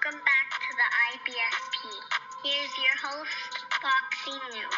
Welcome back to the IBSP. Here's your host, Foxy New.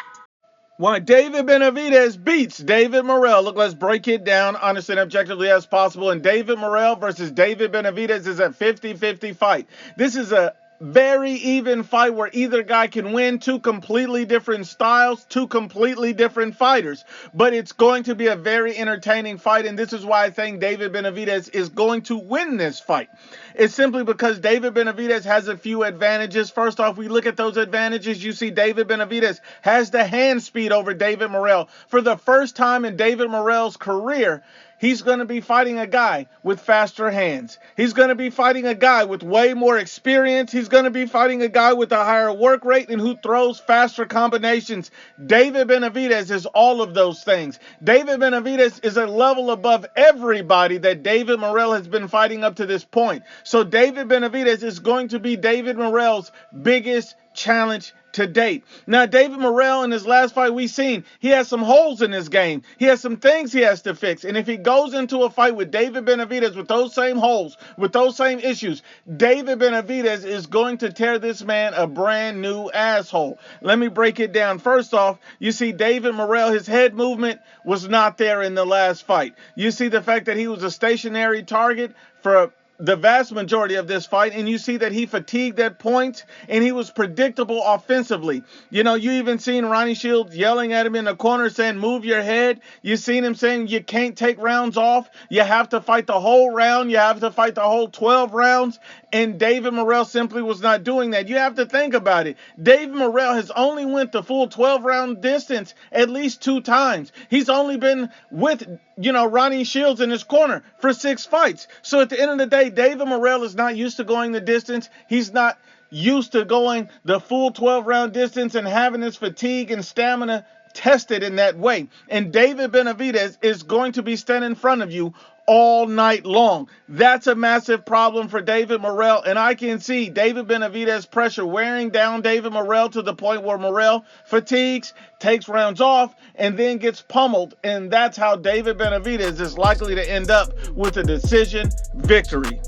Why David Benavidez beats David Morrell. Look, let's break it down honestly and objectively as possible. And David Morrell versus David Benavidez is a 50-50 fight. This is a very even fight where either guy can win. Two completely different styles, two completely different fighters. But it's going to be a very entertaining fight, and this is why I think David Benavidez is going to win this fight. It's simply because David Benavidez has a few advantages. First off, we look at those advantages. You see David Benavidez has the hand speed over David Morrell. For the first time in David Morrell's career, he's going to be fighting a guy with faster hands. He's going to be fighting a guy with way more experience. He's going to be fighting a guy with a higher work rate and who throws faster combinations. David Benavidez is all of those things. David Benavidez is a level above everybody that David Morrell has been fighting up to this point. So David Benavidez is going to be David Morrell's biggest challenge to date. Now, David Morrell in his last fight we've seen, he has some holes in his game. He has some things he has to fix. And if he goes into a fight with David Benavidez with those same holes, with those same issues, David Benavidez is going to tear this man a brand new asshole. Let me break it down. First off, you see David Morrell, his head movement was not there in the last fight. You see the fact that he was a stationary target for the vast majority of this fight, and you see that he fatigued at points, and he was predictable offensively. You know, you even seen Ronnie Shields yelling at him in the corner saying, move your head. You seen him saying you can't take rounds off. You have to fight the whole round. You have to fight the whole 12 rounds, and David Morrell simply was not doing that. You have to think about it. David Morrell has only went the full 12-round distance at least 2 times. He's only been with, Ronnie Shields in his corner for 6 fights. So at the end of the day, David Morrell is not used to going the distance. He's not used to going the full 12-round distance and having his fatigue and stamina tested in that way. And David Benavidez is going to be standing in front of you all night long. That's a massive problem for David Morrell, and I can see David Benavidez pressure wearing down David Morrell to the point where Morrell fatigues, takes rounds off, and then gets pummeled, and that's how David Benavidez is likely to end up with a decision victory.